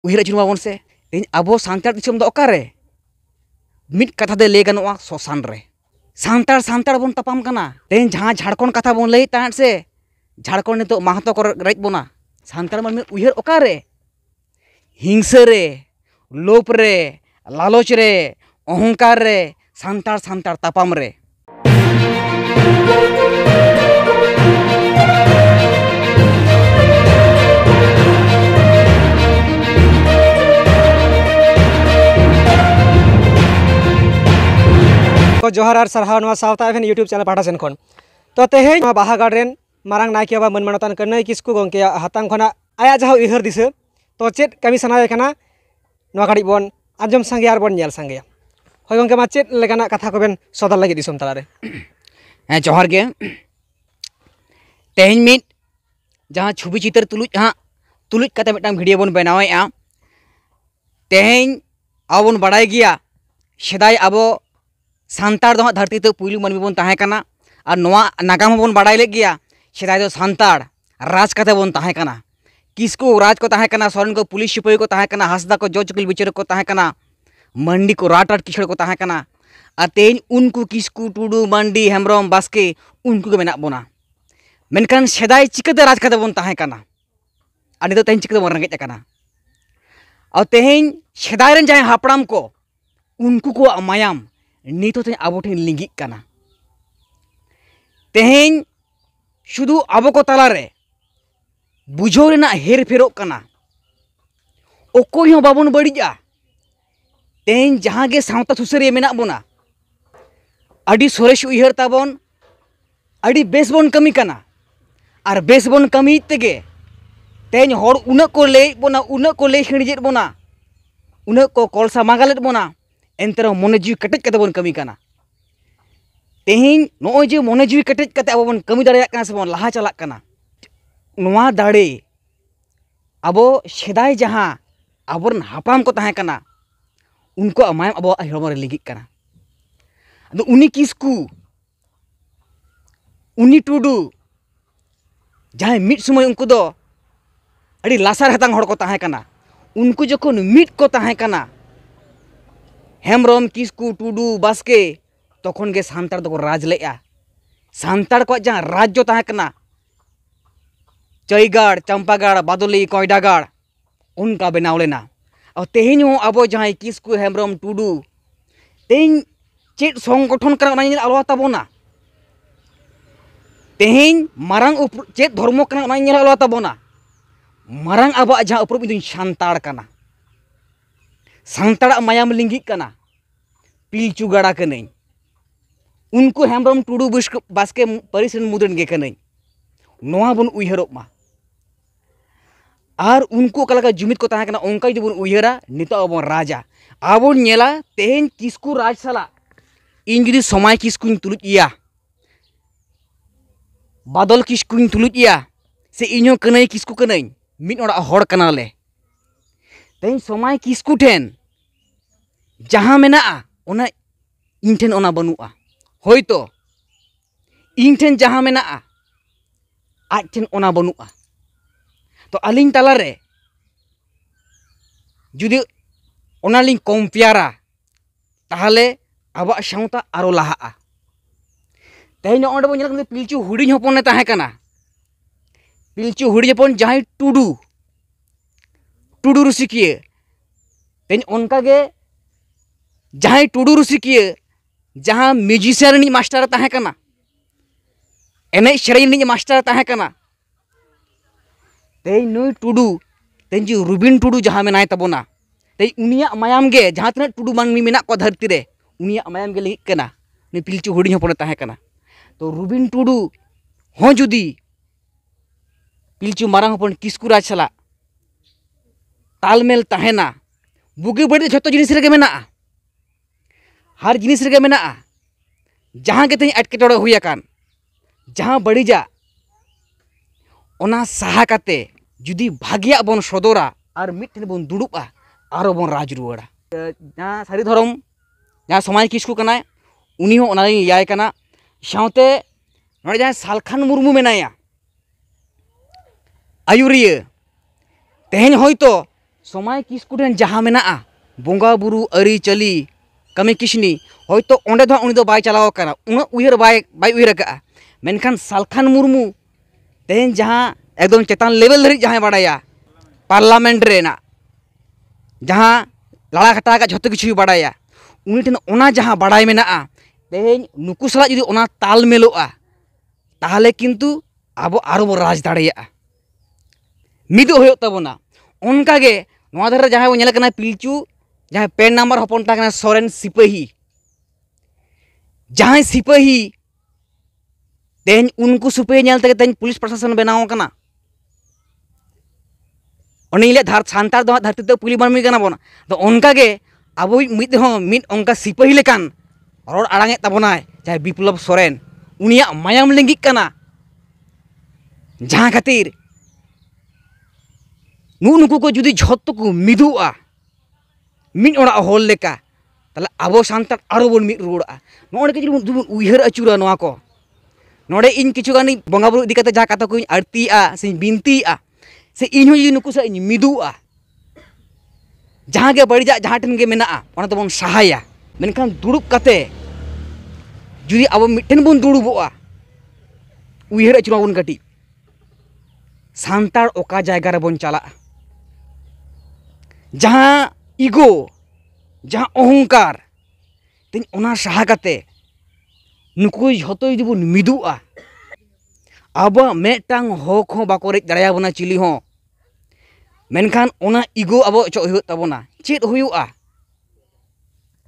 उहिर अचुरमाबन से तेज अब सानताड़ दिसम दो ओकारे मिट कथा दे ले गनोआ सोसान रे सानताड़ सानताड़ बन तपाम कना तेज जहां झारखंड कथा बन लई ताहत से झारखंड नितो महतो को रज बोना सानताड़ मन में उहिर ओकारे हिंसा रे लोभ रे लालच रे अहंकार रे सानताड़ सानताड़ तपाम रे जोहार और सारहाव सावता एफएन यूट्यूब चैनल पाठा सेन खन तो तेहेज बाहागाड़ रेन मारांग नायके बाबा मन मानतान कन्नई किस्कु गंके हातांग खना आया जहाँ उइहर दिसे तो चेत कमी सनाये कना नवा घड़ी बन आजम संगे आर बन नेल संगे होय गंके मा चेत लेकाना कथा को बेन सदर लगे दिसम तलारे जोहार गे तेहेज मिट जहाँ छवि चित्र तुलुज कते मिटांग भिडियो बन बनावेआ तेहेज आबोन बड़ाय गिया सेदाय आबो सानताड़ दो धरती तो पुइलु मानमी बन ताहे कना और नवा नागाम बन बाड़ाय ले गया सेदाय दो सानताड़ राज कते बन ताहे कना किसको राज को ताहे कना सोरेन को पुलिस सिपाही को ताहे कना हासदा को जज चुकिल बिचार को ताहे कना मंडी को राट किछड़ को ताहे कना और तेज उनको किसकु टुडू मंडी हेम्ब्रम बास्के उनको मेना बोना मेनखान सेदाय चिकाते राज कते बन ताहे कना और नितो तेज चिकाते बन रेंगेज कना और तेज सेदाय रेन जहां हापड़ाम को उनको को मायाम नितो ते आबो ठेन लिंगिक कना तेहेन शुधु आबो को तलारे बुझो रेना हेर फेरोक कना ओकोय हो बाबन बड़िजा तेहेन जहां गे सावता सुसरिया मेना बोना अडी सोरेश उइहर ताबन अडी बेस बन कमी कना और बेस बन कमी तेगे तेहेन हर उना को लई बोना उना को लई हिणिजेत बोना उना को कलसा मागालेत बोना एंतरा मने जीव कटेज कते बन कमी कना तेहेन नोय जे मने जीव कटेज कते अब बन कमी दाड़े कना से बन लाहा चलाक कना नोआ दाड़े अब सेदाय जहां आबोरन हापाम को ताहे कना उनको अमायम अब हरम रे लिगिक कना अदो उनी किसकु उनी टुडू जहां मिट समय उनको दो अड़ी लासार हतांग हड़ को ताहे कना उनको जखन मिट को ताहे कना हेम्ब्रम किसकु टुडू बास्के तखन गे सानताड़ दो राज लेआ सानताड़ को जहां राज्य ताहे कना चईगाड़ चंपागाड़ बादली कोयडागाड़ उनका बनाव लेना और तेहेन हो अब जहां किसकु हेम्ब्रम टुडू तेहेन चेत संगठन कना आलोआ ताबोना तेहेन मारांग चेत धर्म कना आलोआ ताबोना मारांग अब जहां उपरुम इदुन सानताड़ कना सानताड़ मायाम लिंगिक कना पिलचू गाड़ा कनई उनको हेम्ब्रम टुडू बास्के परिस मुद्रन गे कनई नोआ बन उइहरोग मा और उनको कलाका जुमित को ताहे कना ओंका जुदि बन उइहरा नितो अब राजा आबो नेला तेहेन किसकु राज साला इन जुदि समय किसकुन तुलुजिया बादल किसकुन तुलुजिया से इनो कनई किसकु कनई मिट ओड़ा हड़ कनाले तेहेन समय किसकु ठेन जहां मेना ओना इन ठेन ओना बनुआ होयतो इन ठेन जहां मेना आज ठेन ओना बनुआ तो अलिंग तलारे जुदि ओना लिंग कम्पेयारा ताहले आबा सावता आरो लाहा तेहेन ओंडे बन नेल पिलचू हुडिंग हपने ताहे कना पिलचू हुडिंग हपन जहां टुडू रुसिकिया तेहेन ओनका गे जहां टुडू रुसिकिया जहां म्यूजिशियन रिनी मास्टर ताहे कना एने सेरेन रिनी मास्टर ताहे कना तेज नुई टुडू तेज जी रुबिन टुडू जहां मेनाय ताबोना तेज उनिया मायाम गे जहां तना टुडू मानमी मेना को धरती रे उनिया मायाम गे लिहिक कना नी पिलचू हुडिंग हपने ताहे कना तो रुबिन टुडू हो जुदी पिलचू मारांग हपन किसकु राज साला तालमेल ताहेना बुगी बड़ी झोतो जिनिस रेगे मेना हर जिनिस रेगे मेना जहां गे तेज एटकेटोड़े हुई आकान जहां बड़ीजा ओना साहा काते जुदी भागिया बन सदरा और मिट्ठेन बन दुड़ुबा आरो बन राज रुवाड़ा जहां सारी धर्म जहां समाज किसकु कनाय उनी हो ओना याय कना सावते नोडे जहां सालखान मुर्मू मेनाया आयुरिया तेहेन होयतो समय किसकु ठेन जहाँ मेना बोंगा बुरु अरी चली कमी किसनी होयतो ओंडे दो उनी दो बाय चलाव कना उना उयहर बाय उयहर का मेनखान सालखान मुर्मू तेन जहाँ एकदम चेतान लेवल धरी जहाँ बाड़ाया पार्लामेंट रेना जहाँ लड़ा खटा का झोतो किछु बाड़ाया उनी ठेन ओना जहाँ बाड़ाय मेना तेन नुकु सला जुदी ओना ताल मेलोआ ताहले किन्तु आबो आरो बो राज दाड़ेया मिदो होयो तबोना ओनकागे नोआ धरे जहाँ बो नेल कना पिलचू जहाँ पेन नंबर हपन ता कना सोरेन सिपाही जहाँ सिपाही तेन उनको सिपाही नेल तके तेन पुलिस प्रशासन बनाव कना ओनिले धार सांतार दो धरती ते पुली मानमी कना बोना तो ओनकागे आबो मिद हो मिद ओनका सिपाही लेकान रोड आड़ांगे तबोनाय चाहे विप्लव सोरेन उनिया मायाम लिंगिक कना जहाँ खातिर नुकु को जुदी झोतो को मिदुआ मिद ओड़ा होल लेका ताले आबो सांतार आरो बोन मिद रुड़ा नोडे के जुदी बुन उयहर अचुरा नोआ को नोडे इन किछु गानी बंगा बुरु इदी कते जा कथा को आरतीआ से बिनतीआ से इन हो जुदी नुकु सा इन मिदुआ जहाँ गे बड़िजा जहाँ ठन गे मेना ओना तो बोन सहाया मेनखान दुड़ुब कते जुदी आबो मिटन बोन दुड़ुबोआ उयहर अचुरा बोन कटी सांतार ओका जायगा रे बोन चला जहाँ इगो जहाँ अहंकार तेन ओना सहा कते नुकु झोतो जुदी बोन मिदुआ आबो मेटांग हक हो बाको रेज दाड़ाया बोना चिली हो मेनखान ओना इगो आबो चो हुयो तबोना चेद हुयुआ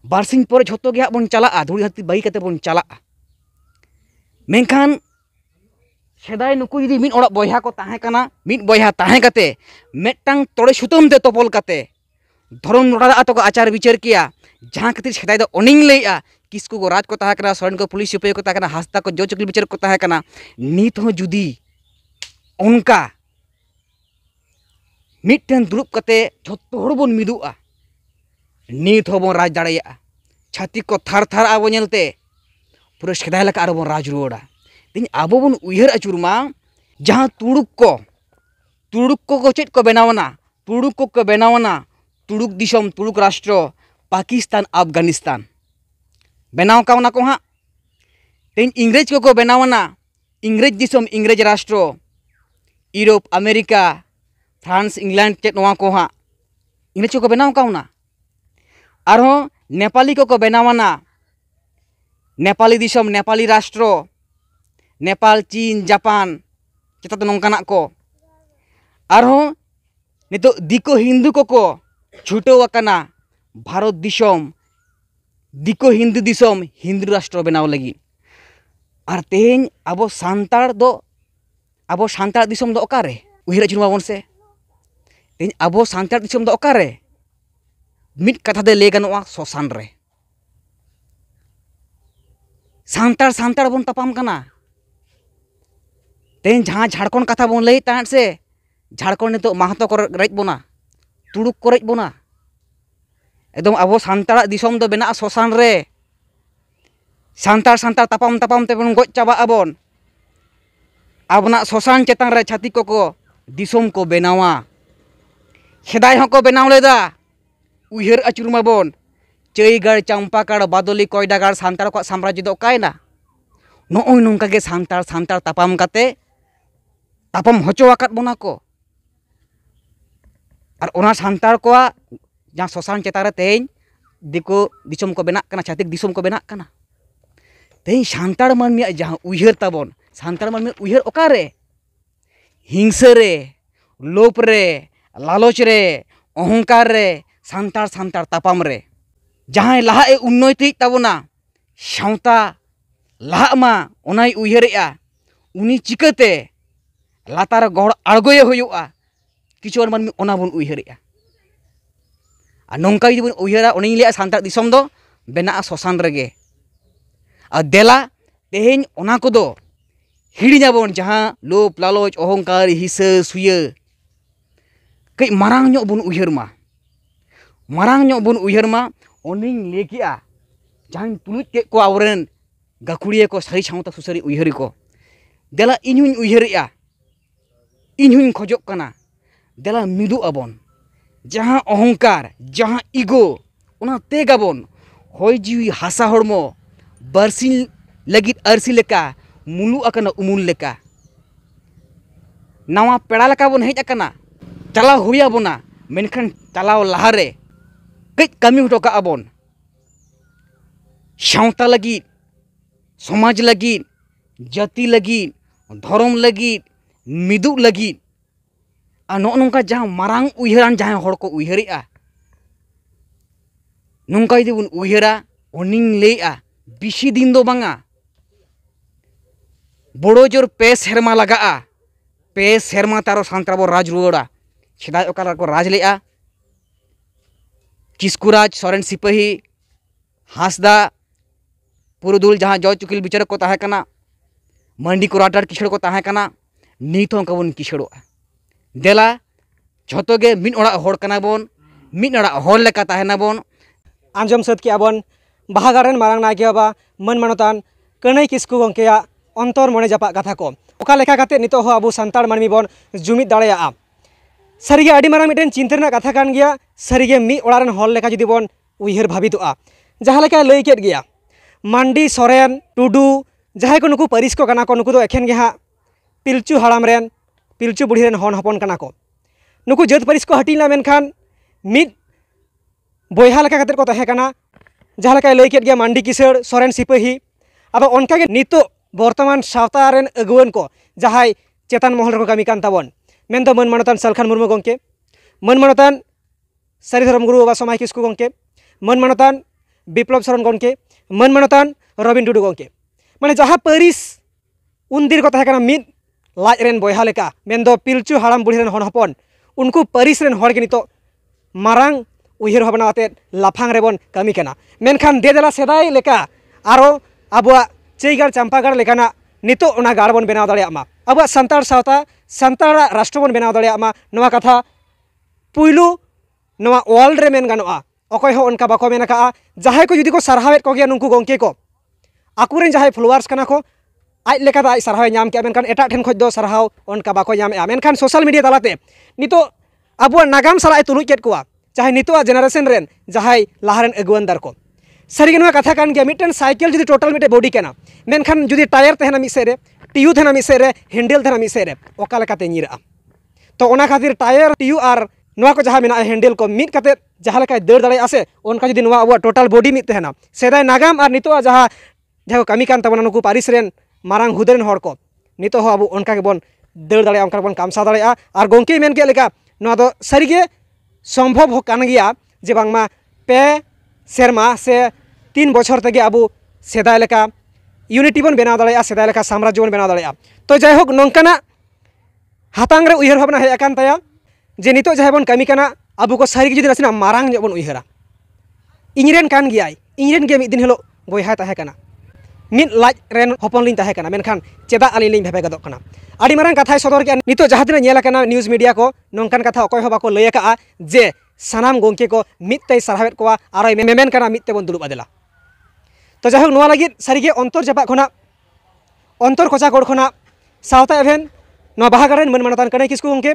बारसिंग पर झोतो गे बोन चला धुड़ी हाती बाई कते बोन चला मेनखान सेदाय नुकु जुदी मिद ओड़ा बयहा को ताहे कना मिद बयहा ताहे कते मेटांग तोड़े सुतम ते तोपल कते धरम नोड़ा आतो को आचार विचार किया जहाँ खातिर सेदाय दो ओनिंग लेया किसको को राज को ताहे कना सोरेन को पुलिस सिपाही को ताहे कना हासदा को जो चकली विचार को ताहे कना नीत हो जुदी उनका मिटन दुरुब कते झोतो हड़ बोन मिदुआ नीत हो बोन राज दाड़ेया छातिक को थार थार आबो नेलते पूरा सेदाय लका आरो बोन राज रुवाड़ा तीन आबो बोन उयहर अचुरमा जहाँ तुड़ुक को चेद को बनावना तुड़ुक को बनावना तुड़ुक दिसम तुड़ुक राष्ट्र पाकिस्तान अफगानिस्तान बनाव कावना को हाँ तीन इंग्रेज को बनावना इंग्रेज दिसम इंग्रेज राष्ट्र यूरोप अमेरिका फ्रांस इंग्लैंड चेद नोआ को हाँ इंग्रेज को बनाव कावना आरो नेपाली को बनावना नेपाली दिसम नेपाली राष्ट्र नेपाल चीन जापान चेता तो नौकाना को आरो नितो दिको हिंदू को छुटो अकना भारत दिसम दिको हिंदू दिसम हिंदू राष्ट्र बनाव लगी और तेन आबो सांतार दिसम दो ओकारे उहिर अचुर बाबन से तेन आबो सांतार दिसम दो ओकारे मिद कथा दे ले गानोआ सोसान रे सांतार बोन तपाम कना तेन जहाँ झाड़खंड कथा बोन लई ताहत से झाड़खंड नितो महतो को रेज बोना तुड़ुक को रेज बोना एकदम आबो सांतार दिसम दो बेना सोसान रे सांतार तापाम ते बोन गज चाबा आबोन आबना सोसान चेतान रे छाती को दिसम को बेनावा सेदाय हको बेनाव लेदा उयहर अचुरमा बोन चैगढ़ चंपागढ़ बादोली कोयडागढ़ सांतार को साम्राज्य दो कायना नोय नोंका गे सांतार तापाम काते तापाम होचो आकात बोना को और ओना सांतार को जहाँ सोसान चेतान रे तेन दिको दिसम को बेना कना छातिक दिसम को बेना कना तेन सांतार मानमी जहाँ उयहर ताबोन सांतार मानमी उयहर ओकारे हिंसा रे लोभ रे लालच रे अहंकार रे सांतार तापाम रे जहाँ लहा ए उन्नति ताबोना सावता लहा मा ओनाय उयहरेआ उनी चिकाते लातार गहड़ आड़गोये होयुआ किछु मानमी ओना बोन उयहरेआ और नौका जुदी बोन उयहरा ओनिं लेया सांतार दिसम दो बेना सोसान रेगे और देला तेहेन ओना कोदो हिड़िञा बोन जहाँ लोभ लालच अहंकार हिंसा सुया कई मारांग ᱧᱚᱜ बोन उयहर मा ओनिं लेकिया जहाँ तुलुज के को आवरेन गाखुड़िया को सारी सावता सुसारी उयहरी को देला इन्हुं उयहरेआ इन्हुं खोजोग कना देला मिदु आबोन जहाँ अहंकार जहाँ इगो उना तेगाबन होय जीवी हासा हड़मो बरसिन लगित अरसी लेका मुलु अकना उमुल लेका नवा पेड़ा लेका बन हेज अकना चलाव हुया बोना मेनखान चलाव लहारे कई कमी हटो का अबन सावता लगित समाज लगित जाति लगित धर्म लगित मिदुग लगित आ नोंका जहाँ मारांग उयहरान जहाँ हड़ को उयहरेआ नोंका यदि बन उयहरा उनिंग लेआ बिसी दिन दो बांगा बड़ो जोर पे सेरमा लगा पे सेरमा तारो सांतरा बो राज रुआड़ा सेदाय ओकाला को राज लेआ किस्कुराज सोरेन सिपाही हासदा पुरुदुल जहाँ जज चुकिल बिचार को ताहे कना मंडी को राटार किछड़ को ताहे कना नीत हों कबन किछड़ोआ देला झोतोगे मिन ओड़ा होड़ कना बोन मिन ओड़ा होड़ लेका ताहेना बोन आंजम सद के बन बाहागारेन मारांग नायके बाबा मन मानतान कन्हई किस्कु गंकेया अंतर मने जापा कथा को ओका लेखा काते नितो हो अबो संतार मानमी बन जुमिद दाड़ेया सारिगे आडी मारांग मिटेन चिंता रना कथा कान गया सारिगे मी ओड़ारेन होड़ लेखा जुदी बन उयहर भाबितोआ जहाँ लेका लई केद गया मांडी सोरेन टुडू जहाँ को नुकु परिस को कना को नुकु दो एखेन गे हाँ पिलचू हाड़ाम रेन पिलचू बुढ़ी रेन हन हपन कना को नुकु जात परिस को हटिना मेनखान मिद बोयहा लेका कते को ताहे कना जहाँ लेका लई केद गया मांडी किसड़ सोरेन सिपाही अब उनका के नितो बर्तमान सावता रेन अगुवन को जहाँ चेतन महल को कमी कान ताबन मेन दो मन मानतान सलखान मुर्मू गंके मन मानतान सारी धर्म गुरु बाबा समाय किस्कु गंके मन मानतान विप्लव सरन गंके मन मानतान रबिन टुडू गंके माने जहाँ परिस उनदिर को ताहे कना मिद लाज रेन बोयहा लेका मेन दो पिलचू हाड़ाम बुढ़ी रेन हन हपन उनको परिस रेन हड़ के नितो मारांग उयहर भावना आते लाफांग रेबन कमी कना मेनखान दे देला सेदाय लेका आरो आबुआ चैगार चंपागार लेकाना नितो ओना गाड़ बन बनाव दाड़ेया मा आबुआ संतार सावता संतार राष्ट्र बन बनाव दाड़ेया मा नवा कथा पुइलू नवा वर्ल्ड रे मेन गानोआ अकय हो उनका बाको मेन का जहाय को जुदी को सरहावेत को गया नुंकु गंके को आकुरेन जहाय फॉलोअर्स कना को आज लेका दा सरहाव नाम के मेनखान एटा ठेन खoj दो सरहाव उनका बाको नामेआ मेनखान सोशल मीडिया तालाते नितो आबुआ नागाम सालाय तुलुज केद कोआ चाहे नितो जेनारेशन रेन जहाय लाहारेन अगुवनदार को सारिगे नवा कथा कान गया मिटन साइकिल जुदी टोटल मिटे बॉडी केना मेनखान जुदी टायर तहना मिद सेरे टियू तहना मिद सेरे हैंडल तहना मिद सेरे ओका लेकाते निरा तो ओना खातिर टायर टियू आर नवा को जहाँ मेना हैंडल को मिद काते जहाँ लेका दर दाड़ेया से उनका जुदी नवा अब टोटल बॉडी मिद तहना सेदाय नागाम आर नितो जहाँ जहाँ कमी कान ताबना नुकु पारिस रेन मारांग हुदेरन हड़ को नितो हो अब उनका के बन दर दाड़ेया उनका बन कामसा दाड़ेया आर गोंके मेन के लेका नवा दो सारिगे सम्भव हो कान गया जे बांगमा पे सेरमा से 3 बछर तक अब सेदाय लेका यूनिटी बन बनाव दाड़ेया सेदाय लेका साम्राज्य बन बनाव दाड़ेया तो जायहोक नोंकाना हातांग रे उयहर भावना हेज आकान ताया जे नितो जहाँ बन कमी कना अब को सारिगे जुदी नासेना मारांग जो बन उयहरा इñरेन कान गयाय इñरेन के मिद दिन हिलो बोयहा ताहे कना मिद लाज रेन हपन लिन ताहे कना मेनखान चेदा आलिन लिन भेबे गदोग कना आडी मारांग कथाय सदर के नितो जहाँ दिन नेल कना न्यूज मीडिया को नोंकान कथा अकय हो बाको लय का जे सानाम गोंके को मिदते सरहावेत कोआ आरो मेमेन कना मिदते बन दुलुब आदेला तो जाहोक नोआ लागिद सारिगे अंतर जापा खना अंतर कोचागोड़ खना सावता एभेन नोआ बाहागारेन मन मानतान कन्हई किस्कु गंके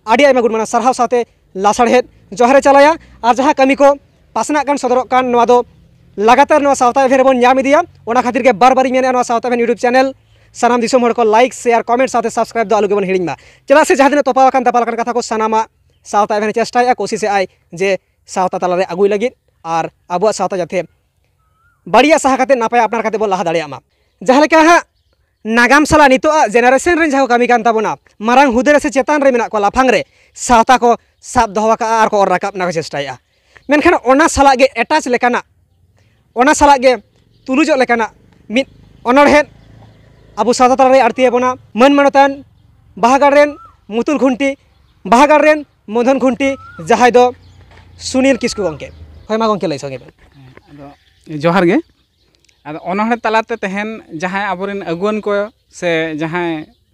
आडी आयमा गुड माना सरहाव साथे लासाड़हेद जहरे चलाया और जहाँ कमी को पासना कान सदरक कान नोआ दो लगातार नोआ सावता एभेन बन नाम इदिया ओना खातिर के बार बार मेने नोआ सावता एभेन यूट्यूब चैनल सानाम दिसोम हड़ को लाइक शेयर कमेंट साथे सब्सक्राइब दो आलु गेबन हिड़िंग मा चला से जहाँ दिन तोपा कान तपाल कान कथा को सानामा सावता एभेन चेष्टाया कोशिश आय जे सावता तालारे आगुय लगिद और आबुआ सावता जाते बढ़िया साहा काते नापाय आपनार काते बन लाहा दाड़ेया मा जहाँ लेका हाँ नागाम साला नितो जेनारेशन रेन जहाँ कमी कान ताबोना मारांग हुदे से चेतान रे मेना को लाफांग रे सावता को साब दोहो का आर को राकाब ना चेष्टाया मेनखान ओना साला गे एटाच लेकाना ओना साला गे तुलुजो लेकाना मिद अनड़हेद आबो सावता तालारे आरती बोना मन मानतान बाहागार रेन मुतुल खुंटी बाहागार रेन मधन खुंटी जहाँ दो सुनील किस्कु गंके होय मा गंके लय संगे जोहार गे आदो अनहड़ तालाते तहन जहाँ आबोरेन अगुवन को से जहाँ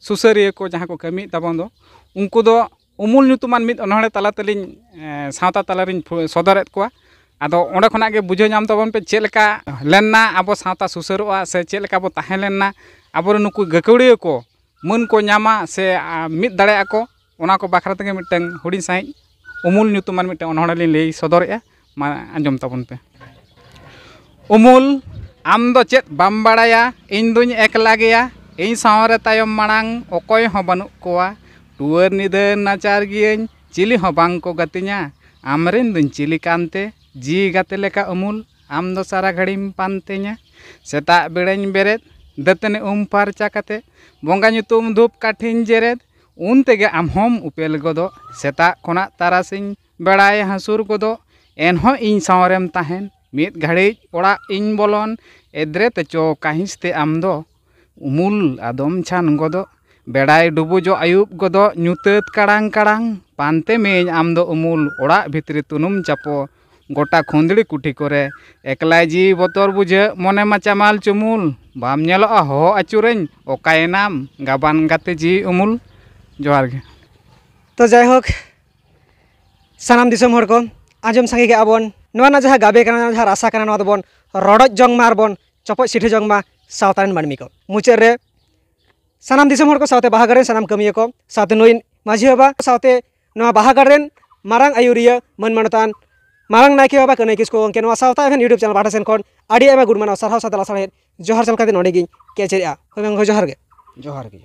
सुसरिया को जहाँ को कमी ताबन दो उनको दो उमुल ᱧᱩᱛᱩᱢᱟᱱ मिद अनहड़ ताला तलिन सावता तालारिन सदरेत कोआ आदो ओंडे खना गे बुझो नाम ताबन पे चेलका लेनना आबो सावता सुसरोआ से चेलका बो ताहे लेनना आबोरे नुकु गकौड़िया को मन को नामा से मिद दाड़ेया को ओना को बाखरा तगे मिटन हुडिन साई उमुल ᱧᱩᱛᱩᱢᱟᱱ ᱢᱤᱫᱴᱮᱱ ᱚᱱᱚᱬᱦᱮ ᱞᱤᱧ ᱞᱟᱹᱭ ᱥᱚᱫᱚᱨᱮᱜᱼᱟ ᱢᱟ ᱟᱸᱡᱚᱢ ᱛᱟᱵᱚᱱ ᱯᱮ उमुल आम दो चेत बाम बाड़ाया इन दुñ एकला गया इन सावरे तायम मांग अकय हो बानुक कोआ टुअर निदर नाचार गियन चिली हो बांग को गति냐 आमरेन दुñ चिली कानते जी गाते लेका उमुल आम दो सारा घड़ीम पानते냐 सेता बेड़ेñ बेरेद दतने फारचा काते बंगा ᱧᱩᱛᱩᱢ धूप काठिन जेरेद उन तेगे आम होम उपेल गदो सेता खोना तारासिñ बेड़ाय हसुर गदो एनहो इन सावरेम ताहेन मीत घड़ी ओड़ा इन बोलन एद्रे तेचो काहिंसते आमदो उमुल आदम छान गदो बेड़ाय डुबुजो आयुब गदो ᱧᱩᱛᱟᱹᱛ काड़ांग काड़ांग पानते मेñ आमदो उमुल ओड़ा भितरी तुनुम चापो गोटा खुंदड़ी कुठी करे एकलाय जी बतर बुझे मने माचामाल चुमुल बाम नेलोआ हो आचुरेñ ओकायनाम गाबान गाते जी उमुल जोहार गे तो जायहोक सानाम दिसम हर को आजम संगे के आबन नोना जहाँ गाबे कना जहाँ रासा कना नोआ दबन रडज जंग मारबन चपच सिठे जंग मा सावतान मानमी को मुचार रे सानाम दिसम हर को सावते बाहागरेन सानाम कमिया को सावते नोइन माझी बाबा सावते नोआ बाहागरेन मारांग आयुरिया मन मनतान मारांग नायके बाबा कने किसको के नोआ सावता एफन यूट्यूब चैनल बाटा सेन कोन आडी एबा गुड मानो सरहाव सातला साहे जोहार चलकाते नोडे गिन केचेरिया होय जोहार गे